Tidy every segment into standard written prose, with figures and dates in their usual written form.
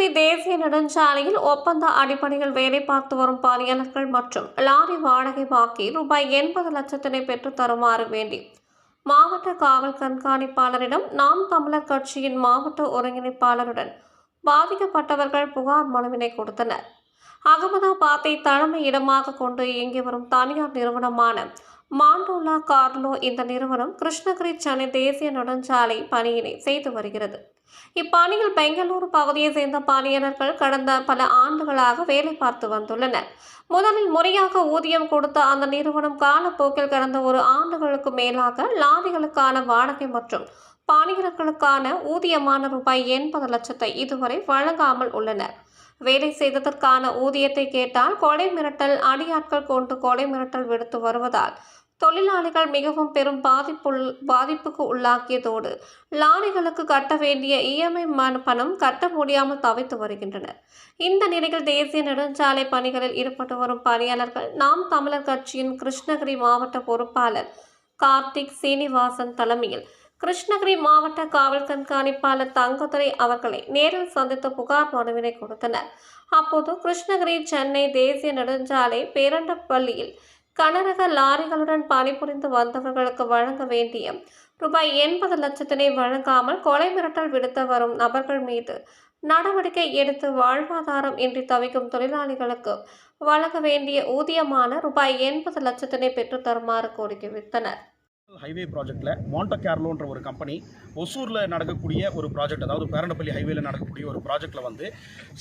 கிருஷ்ணகிரி தேசிய நெடுஞ்சாலையில் ஒப்பந்த அடிப்படையில் வேலை பார்த்து வரும் பணியாளர்கள் மற்றும் லாரி வாடகை பாக்கி ரூபாய் 80 லட்சத்தினை பெற்று தருமாறு வேண்டி மாவட்ட காவல் கண்காணிப்பாளரிடம் நாம் தமிழர் கட்சியின் மாவட்ட ஒருங்கிணைப்பாளருடன் பாதிக்கப்பட்டவர்கள் புகார் மனுவினை கொடுத்தனர். அகமதாபாத்தை தலைமை இடமாக கொண்டு இயங்கி வரும் தனியார் நிறுவனமான மாண்டோலா கார்லோ இந்த நிறுவனம் கிருஷ்ணகிரி சென்னை தேசிய நெடுஞ்சாலை பணியினை செய்து வருகிறது. இப்பணியில் பெங்களூரு பகுதியை சேர்ந்த பணியாளர்கள் கடந்த பல ஆண்டுகளாக வேலை பார்த்து வந்துள்ளனர். முதலில் முறையாக ஊதியம் கொடுத்த அந்த நிறுவனம் காலப்போக்கில் கடந்த ஒரு ஆண்டுகளுக்கு மேலாக லாரிகளுக்கான வாடகை மற்றும் பணியாளர்களுக்கான ஊதியமான ரூபாய் 80 லட்சத்தை இதுவரை வழங்காமல் உள்ளனர். வேலை செய்ததற்கான ஊதியத்தை கேட்டால் கொலை மிரட்டல், அடியாட்கள் கொண்டு கொலை மிரட்டல் விடுத்து வருவதால் தொழிலாளிகள் மிகவும் பெரும் பாதிப்புக்கு உள்ளாக்கியதோடு லாரிகளுக்கு கட்ட வேண்டிய இஎம்ஐ பணம் கட்ட முடியாமல் தவித்து வருகின்றனர். இந்த நிலையில் தேசிய நெடுஞ்சாலை பணிகளில் ஈடுபட்டு வரும் பணியாளர்கள் நாம் தமிழர் கட்சியின் கிருஷ்ணகிரி மாவட்ட பொறுப்பாளர் கார்த்திக் சீனிவாசன் தலைமையில் கிருஷ்ணகிரி மாவட்ட காவல் கண்காணிப்பாளர் தங்கதுரை அவர்களை நேரில் சந்தித்து புகார் மனுவினை கொடுத்தனர். அப்போது கிருஷ்ணகிரி சென்னை தேசிய நெடுஞ்சாலை பேரண்டப்பள்ளியில் கனரக லாரிகளுடன் பணிபுரிந்து வந்தவர்களுக்கு வழங்க வேண்டிய ரூபாய் 80 லட்சத்தினை வழங்காமல் கொலை மிரட்டல் விடுத்து வரும் நபர்கள் மீது நடவடிக்கை எடுத்து வாழ்வாதாரம் இன்றி தவிக்கும் தொழிலாளிகளுக்கு வழங்க வேண்டிய ஊதியமான ரூபாய் 80 லட்சத்தினை பெற்று தருமாறு கோரிக்கை விடுத்தனர். ஹைவே ப்ராஜெக்டில் மாண்டோ கேர்லோன்ற ஒரு கம்பெனி ஒசூரில் நடக்கக்கூடிய ஒரு ப்ராஜெக்ட், அதாவது பேரண்டப்பள்ளி ஹைவேல நடக்கக்கூடிய ஒரு ப்ராஜெக்டில் வந்து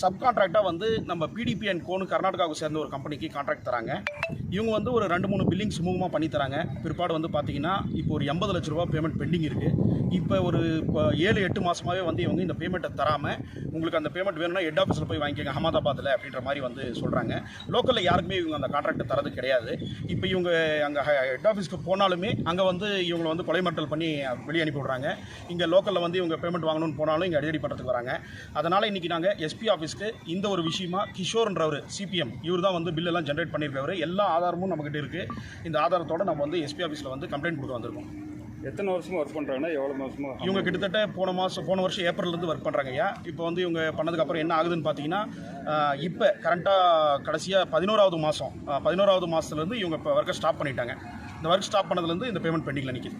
சப்கான்ட்ராக்டாக வந்து நம்ம பிடிபி அண்ட் கோனு கர்நாடகாவுக்கு சேர்ந்த ஒரு கம்பெனிக்கு கான்ட்ராக்ட் தராங்க. இவங்க வந்து ஒரு 2-3 பில்லிங் சுமூகமாக பண்ணி தராங்க. பிற்பாடு வந்து பார்த்தீங்கன்னா இப்போ ஒரு 80 லட்ச ரூபா பேமெண்ட் பெண்டிங் இருக்குது. இப்போ ஒரு 7-8 மாதமாகவே வந்து இவங்க இந்த பேமெண்ட்டை தராமல் உங்களுக்கு அந்த பேமெண்ட் வேணும்னா ஹெட் ஆஃபீஸில் போய் வாங்கிக்கோங்க அகமதாபாத்தில் அப்படின்ற மாதிரி வந்து சொல்கிறாங்க. லோக்கலில் யாருக்குமே இவங்க அந்த கான்ட்ராக்டை தரது கிடையாது. இப்போ இவங்க அங்கே ஹெட் ஆஃபீஸ்க்கு போனாலுமே அங்கே வந்து இவங்களை வந்து கொலை மிரட்டல் பண்ணி வெளியே அனுப்பி விடுறாங்க. இங்கே லோக்கலில் வந்து இவங்க பேமெண்ட் வாங்கணும்னு போனாலும் இங்கே அடிக்கடி பண்ணுறதுக்கு வராங்க. அதனால் இன்றைக்கி நாங்கள் எஸ்பி ஆஃபீஸ்க்கு இந்த ஒரு விஷயமா கிஷோர்ன்றவர் சிபிஎம் இவர் தான் வந்து பில்லெல்லாம் ஜென்ரேட் பண்ணியிருக்கவர். எல்லா ஆதாரமும் நம்மகிட்ட இருக்குது. இந்த ஆதாரத்தோடு நம்ம வந்து எஸ்பி ஆஃபீஸில் வந்து கம்ப்ளைண்ட் கொடுக்க வந்திருக்கோம். எத்தனை வருஷமாக ஒர்க் பண்ணுறாங்கன்னா எவ்வளோ மாதமாக? இவங்க கிட்டத்தட்ட போன வருஷம் ஏப்ரல்லேருந்து ஒர்க் பண்ணுறாங்க. ஐயா இப்போ வந்து இவங்க பண்ணதுக்கப்புறம் என்ன ஆகுதுன்னு பார்த்தீங்கன்னா இப்போ கரண்ட்டாக கடைசியாக 11வது மாதத்துலேருந்து இவங்க இப்போ ஒர்க்கை ஸ்டாப் பண்ணிட்டாங்க. இந்த ஒர்க் ஸ்டாப் பண்ணதுலேருந்து இந்த பேமெண்ட் பெண்டிங்கில் நிற்கிது.